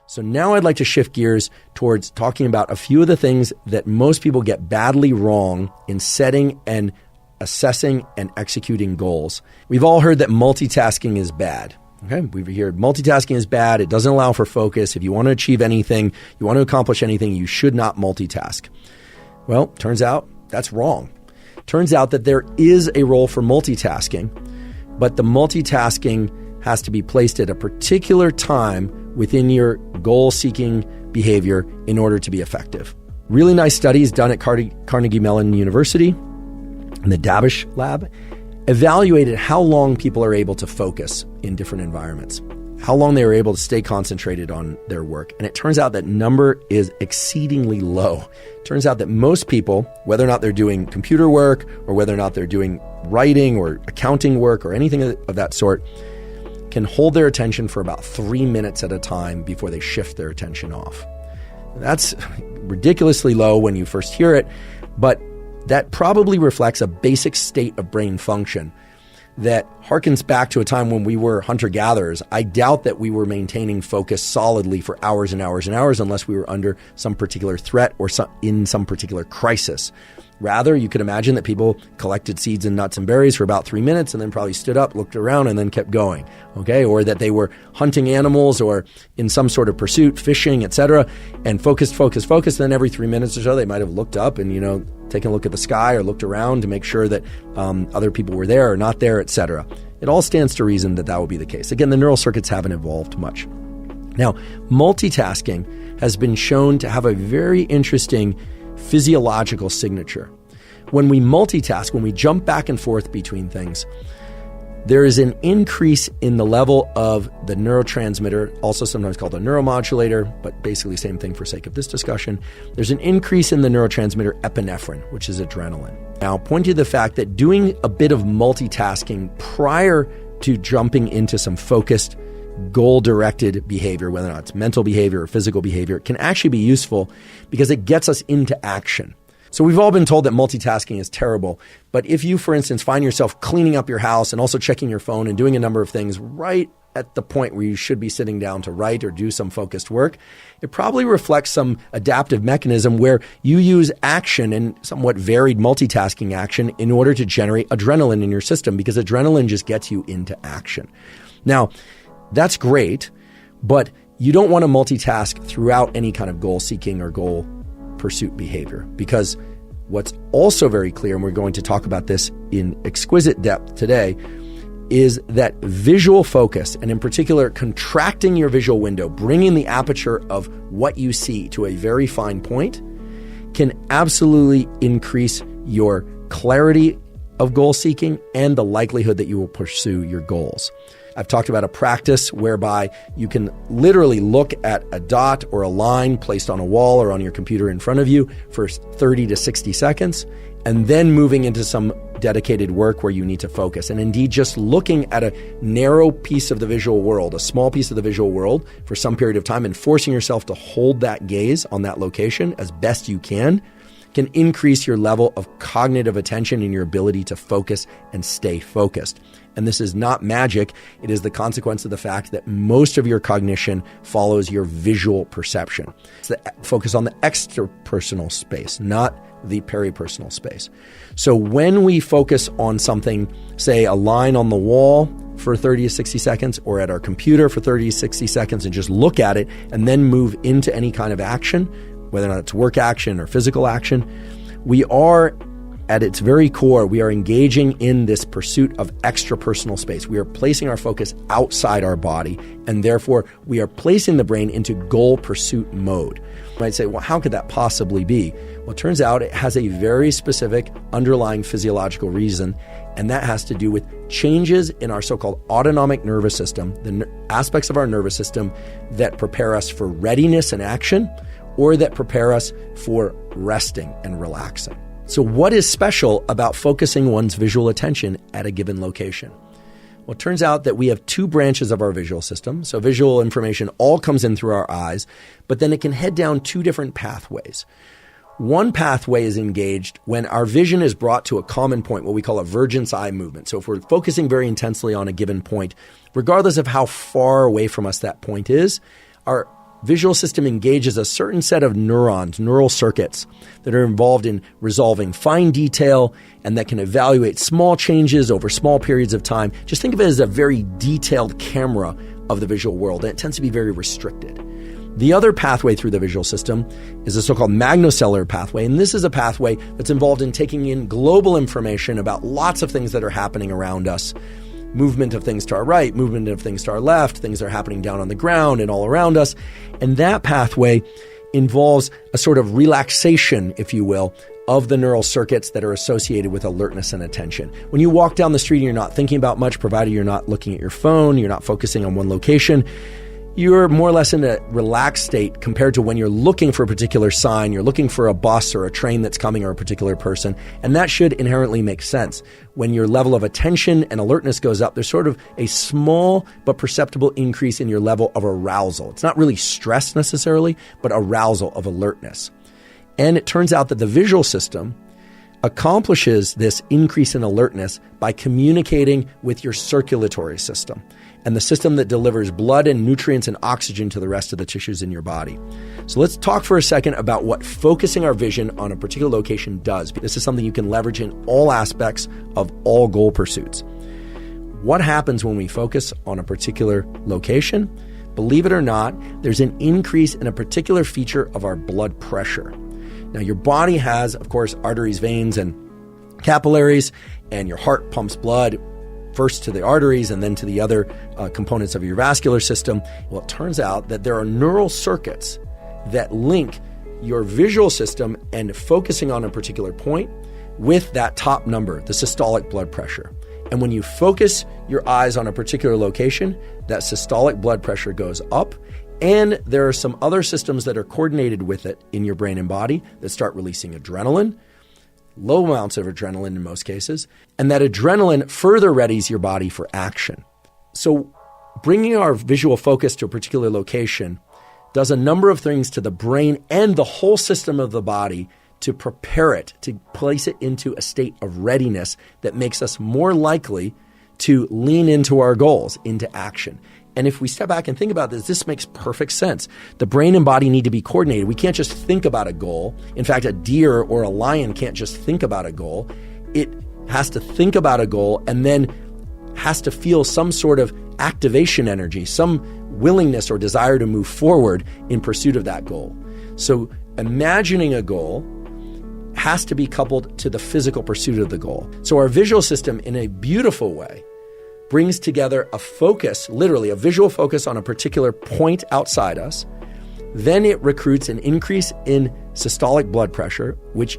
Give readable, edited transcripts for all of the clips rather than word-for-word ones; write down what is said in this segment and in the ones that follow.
So now I'd like to shift gears towards talking about a few of the things that most people get badly wrong in setting and assessing and executing goals. We've all heard that multitasking is bad. Okay, we've heard multitasking is bad. It doesn't allow for focus. If you want to achieve anything, you want to accomplish anything, you should not multitask. Well, turns out that's wrong. Turns out that there is a role for multitasking, but the multitasking has to be placed at a particular time within your goal-seeking behavior in order to be effective. Really nice studies done at Carnegie Mellon University in the Dabish lab evaluated how long people are able to focus in different environments, how long they are able to stay concentrated on their work. And it turns out that number is exceedingly low. It turns out that most people, whether or not they're doing computer work or whether or not they're doing writing or accounting work or anything of that sort, can hold their attention for about 3 minutes at a time before they shift their attention off. That's ridiculously low when you first hear it, but that probably reflects a basic state of brain function that harkens back to a time when we were hunter-gatherers. I doubt that we were maintaining focus solidly for hours and hours and hours unless we were under some particular threat or in some particular crisis. Rather, you could imagine that people collected seeds and nuts and berries for about 3 minutes and then probably stood up, looked around, and then kept going, okay? Or that they were hunting animals or in some sort of pursuit, fishing, etc., and focused. Then every 3 minutes or so, they might have looked up and, taken a look at the sky or looked around to make sure that other people were there or not there, etc. It all stands to reason that that would be the case. Again, the neural circuits haven't evolved much. Now, multitasking has been shown to have a very interesting physiological signature. When we multitask, when we jump back and forth between things, there is an increase in the level of the neurotransmitter, also sometimes called a neuromodulator, but basically same thing for sake of this discussion. There's an increase in the neurotransmitter epinephrine, which is adrenaline. Now, pointing to the fact that doing a bit of multitasking prior to jumping into some focused, goal-directed behavior, whether or not it's mental behavior or physical behavior, can actually be useful because it gets us into action. So we've all been told that multitasking is terrible, but if you, for instance, find yourself cleaning up your house and also checking your phone and doing a number of things right at the point where you should be sitting down to write or do some focused work, it probably reflects some adaptive mechanism where you use action and somewhat varied multitasking action in order to generate adrenaline in your system, because adrenaline just gets you into action. Now, that's great, but you don't want to multitask throughout any kind of goal-seeking or goal pursuit behavior, because what's also very clear, and we're going to talk about this in exquisite depth today, is that visual focus, and in particular contracting your visual window, bringing the aperture of what you see to a very fine point, can absolutely increase your clarity of goal seeking and the likelihood that you will pursue your goals. I've talked about a practice whereby you can literally look at a dot or a line placed on a wall or on your computer in front of you for 30 to 60 seconds, and then moving into some dedicated work where you need to focus. And indeed, just looking at a narrow piece of the visual world, a small piece of the visual world for some period of time and forcing yourself to hold that gaze on that location as best you can increase your level of cognitive attention and your ability to focus and stay focused. And this is not magic. It is the consequence of the fact that most of your cognition follows your visual perception. It's the focus on the extrapersonal space, not the peripersonal space. So when we focus on something, say a line on the wall for 30 to 60 seconds, or at our computer for 30 to 60 seconds, and just look at it and then move into any kind of action, whether or not it's work action or physical action, we are, at its very core, we are engaging in this pursuit of extrapersonal space. We are placing our focus outside our body, and therefore we are placing the brain into goal pursuit mode. You might say, well, how could that possibly be? Well, it turns out it has a very specific underlying physiological reason, and that has to do with changes in our so-called autonomic nervous system, the aspects of our nervous system that prepare us for readiness and action, or that prepare us for resting and relaxing. So what is special about focusing one's visual attention at a given location? Well, it turns out that we have two branches of our visual system. So visual information all comes in through our eyes, but then it can head down two different pathways. One pathway is engaged when our vision is brought to a common point, what we call a vergence eye movement. So if we're focusing very intensely on a given point, regardless of how far away from us that point is, our visual system engages a certain set of neurons, neural circuits, that are involved in resolving fine detail and that can evaluate small changes over small periods of time. Just think of it as a very detailed camera of the visual world, and it tends to be very restricted. The other pathway through the visual system is a so-called magnocellular pathway, and this is a pathway that's involved in taking in global information about lots of things that are happening around us. Movement of things to our right, movement of things to our left, things that are happening down on the ground and all around us. And that pathway involves a sort of relaxation, if you will, of the neural circuits that are associated with alertness and attention. When you walk down the street and you're not thinking about much, provided you're not looking at your phone, you're not focusing on one location, you're more or less in a relaxed state compared to when you're looking for a particular sign, you're looking for a bus or a train that's coming or a particular person, and that should inherently make sense. When your level of attention and alertness goes up, there's sort of a small but perceptible increase in your level of arousal. It's not really stress necessarily, but arousal of alertness. And it turns out that the visual system accomplishes this increase in alertness by communicating with your circulatory system and the system that delivers blood and nutrients and oxygen to the rest of the tissues in your body. So let's talk for a second about what focusing our vision on a particular location does. This is something you can leverage in all aspects of all goal pursuits. What happens when we focus on a particular location? Believe it or not, there's an increase in a particular feature of our blood pressure. Now, your body has, of course, arteries, veins, and capillaries, and your heart pumps blood first to the arteries and then to the other components of your vascular system. Well, it turns out that there are neural circuits that link your visual system and focusing on a particular point with that top number, the systolic blood pressure. And when you focus your eyes on a particular location, that systolic blood pressure goes up. And there are some other systems that are coordinated with it in your brain and body that start releasing adrenaline, low amounts of adrenaline in most cases, and that adrenaline further readies your body for action. So bringing our visual focus to a particular location does a number of things to the brain and the whole system of the body to prepare it, to place it into a state of readiness that makes us more likely to lean into our goals, into action. And if we step back and think about this makes perfect sense. The brain and body need to be coordinated. We can't just think about a goal. In fact, a deer or a lion can't just think about a goal. It has to think about a goal and then has to feel some sort of activation energy, some willingness or desire to move forward in pursuit of that goal. So imagining a goal has to be coupled to the physical pursuit of the goal. So our visual system, in a beautiful way, brings together a focus, literally a visual focus on a particular point outside us. Then it recruits an increase in systolic blood pressure, which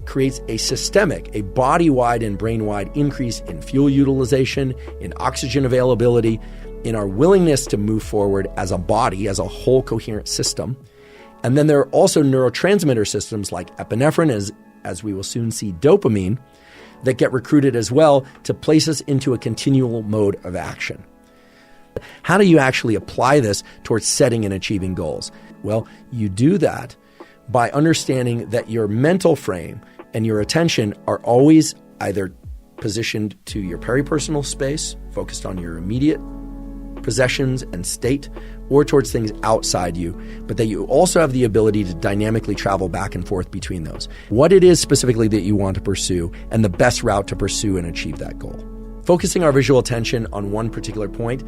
creates a systemic, a body-wide and brain-wide increase in fuel utilization, in oxygen availability, in our willingness to move forward as a body, as a whole coherent system. And then there are also neurotransmitter systems like epinephrine, as we will soon see dopamine, that get recruited as well to place us into a continual mode of action. How do you actually apply this towards setting and achieving goals? Well, you do that by understanding that your mental frame and your attention are always either positioned to your peripersonal space, focused on your immediate possessions and state, or towards things outside you, but that you also have the ability to dynamically travel back and forth between those. What it is specifically that you want to pursue and the best route to pursue and achieve that goal. Focusing our visual attention on one particular point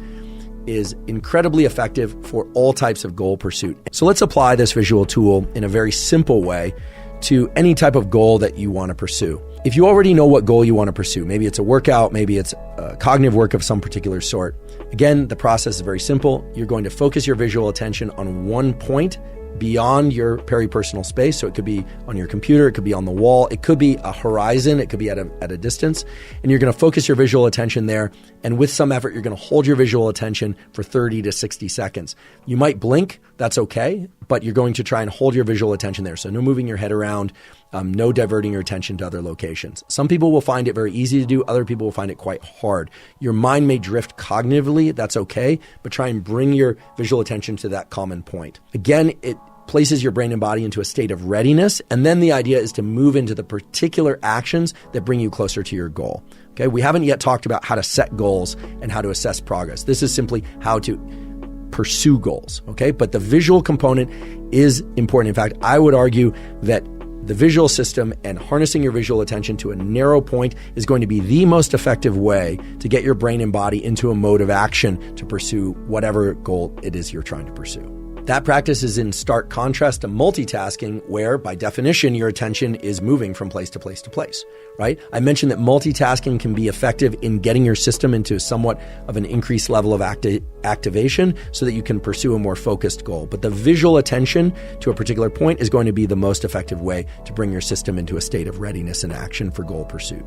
is incredibly effective for all types of goal pursuit. So let's apply this visual tool in a very simple way to any type of goal that you want to pursue. If you already know what goal you want to pursue, maybe it's a workout, maybe it's cognitive work of some particular sort. Again, the process is very simple. You're going to focus your visual attention on one point beyond your peripersonal space. So it could be on your computer, it could be on the wall, it could be a horizon, it could be at a distance. And you're going to focus your visual attention there. And with some effort, you're going to hold your visual attention for 30 to 60 seconds. You might blink, that's okay, but you're going to try and hold your visual attention there. So no moving your head around, no diverting your attention to other locations. Some people will find it very easy to do. Other people will find it quite hard. Your mind may drift cognitively. That's okay, but try and bring your visual attention to that common point. Again, it places your brain and body into a state of readiness. And then the idea is to move into the particular actions that bring you closer to your goal. Okay, we haven't yet talked about how to set goals and how to assess progress. This is simply how to pursue goals, okay? But the visual component is important. In fact, I would argue that the visual system and harnessing your visual attention to a narrow point is going to be the most effective way to get your brain and body into a mode of action to pursue whatever goal it is you're trying to pursue. That practice is in stark contrast to multitasking, where by definition, your attention is moving from place to place to place, right? I mentioned that multitasking can be effective in getting your system into somewhat of an increased level of activation so that you can pursue a more focused goal. But the visual attention to a particular point is going to be the most effective way to bring your system into a state of readiness and action for goal pursuit.